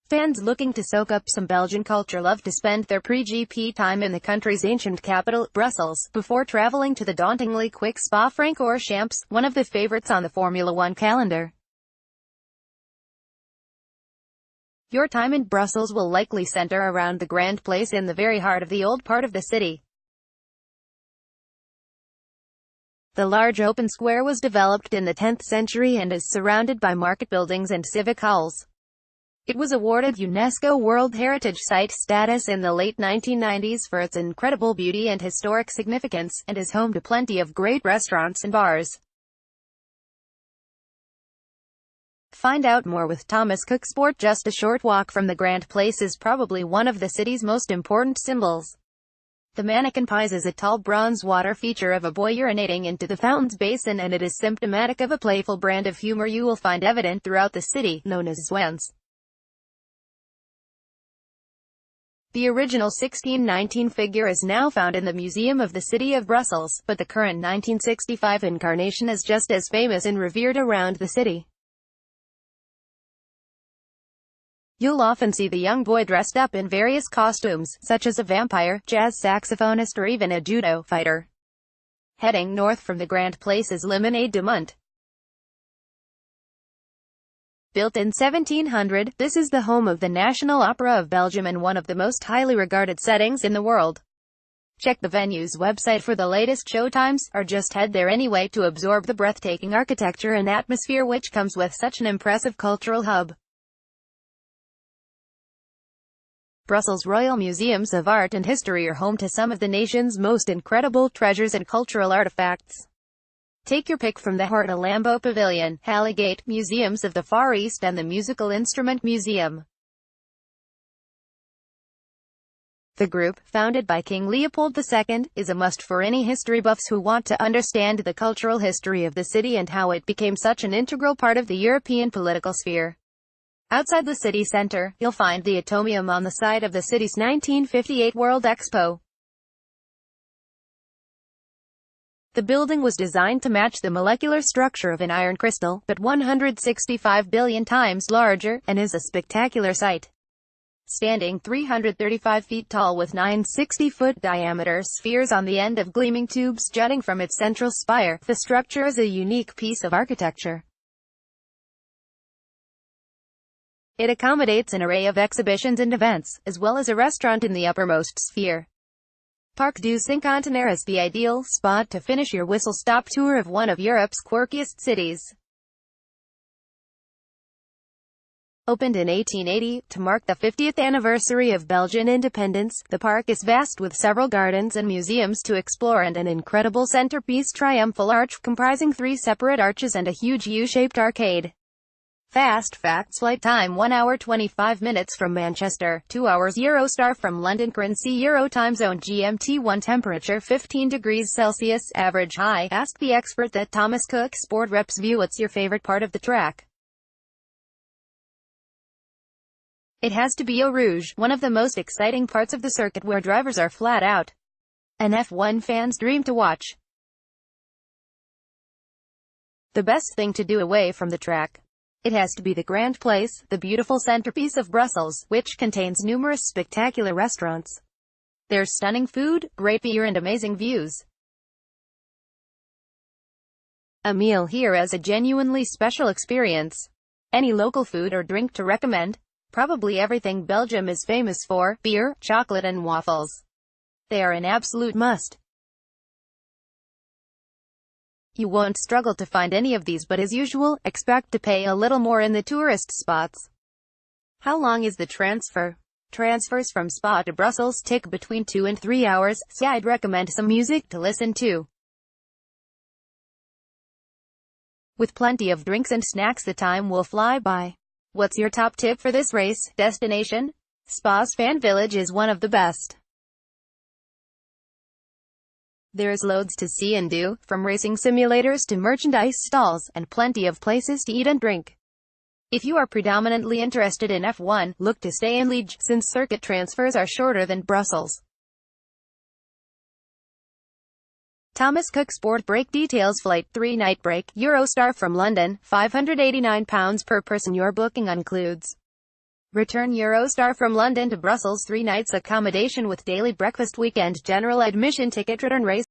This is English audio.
Fans looking to soak up some Belgian culture love to spend their pre-GP time in the country's ancient capital, Brussels, before traveling to the dauntingly quick Spa-Francorchamps, one of the favorites on the Formula One calendar. Your time in Brussels will likely center around the Grand Place in the very heart of the old part of the city. The large open square was developed in the 10th century and is surrounded by market buildings and civic halls. It was awarded UNESCO World Heritage Site status in the late 1990s for its incredible beauty and historic significance, and is home to plenty of great restaurants and bars. Find out more with Thomas Cook Sport. Just a short walk from the Grand Place is probably one of the city's most important symbols. The mannequin pies is a tall bronze water feature of a boy urinating into the fountain's basin, and it is symptomatic of a playful brand of humor you will find evident throughout the city, known as zwans. The original 1619 figure is now found in the Museum of the City of Brussels, but the current 1965 incarnation is just as famous and revered around the city. You'll often see the young boy dressed up in various costumes, such as a vampire, jazz saxophonist, or even a judo fighter. Heading north from the Grand Place is Limonade du Monde. Built in 1700, this is the home of the National Opera of Belgium and one of the most highly regarded settings in the world. Check the venue's website for the latest showtimes, or just head there anyway to absorb the breathtaking architecture and atmosphere which comes with such an impressive cultural hub. Brussels' Royal Museums of Art and History are home to some of the nation's most incredible treasures and cultural artifacts. Take your pick from the Horta Lambeau Pavilion, Halligate, Museums of the Far East and the Musical Instrument Museum. The group, founded by King Leopold II, is a must for any history buffs who want to understand the cultural history of the city and how it became such an integral part of the European political sphere. Outside the city center, you'll find the Atomium on the site of the city's 1958 World Expo. The building was designed to match the molecular structure of an iron crystal, but 165 billion times larger, and is a spectacular sight. Standing 335 feet tall with 9 60-foot diameter spheres on the end of gleaming tubes jutting from its central spire, the structure is a unique piece of architecture. It accommodates an array of exhibitions and events, as well as a restaurant in the uppermost sphere. Parc du Cinquantenaire is the ideal spot to finish your whistle-stop tour of one of Europe's quirkiest cities. Opened in 1880, to mark the 50th anniversary of Belgian independence, the park is vast with several gardens and museums to explore and an incredible centerpiece triumphal arch comprising 3 separate arches and a huge U-shaped arcade. Fast facts: flight time 1 hour 25 minutes from Manchester, 2 hours Eurostar from London. Currency Euro time zone GMT 1 temperature 15 degrees Celsius average high. Ask the expert that Thomas Cook Sport Reps view. What's your favorite part of the track? It has to be Eau Rouge, one of the most exciting parts of the circuit where drivers are flat out an F1 fan's dream to watch. The best thing to do away from the track? It has to be the Grand Place, the beautiful centerpiece of Brussels, which contains numerous spectacular restaurants. There's stunning food, great beer and amazing views. A meal here is a genuinely special experience. Any local food or drink to recommend? Probably everything Belgium is famous for: beer, chocolate and waffles. They are an absolute must. You won't struggle to find any of these, but as usual, expect to pay a little more in the tourist spots. How long is the transfer? Transfers from Spa to Brussels take between 2 and 3 hours, so I'd recommend some music to listen to. With plenty of drinks and snacks, the time will fly by. What's your top tip for this race destination? Spa's fan village is one of the best. There's loads to see and do, from racing simulators to merchandise stalls, and plenty of places to eat and drink. If you are predominantly interested in F1, look to stay in Liège, since circuit transfers are shorter than Brussels. Thomas Cook Sport Break details: Flight 3 night break, Eurostar from London, £589 per person. Your booking includes Return Eurostar from London to Brussels, 3 nights accommodation with daily breakfast, weekend general admission ticket, return race.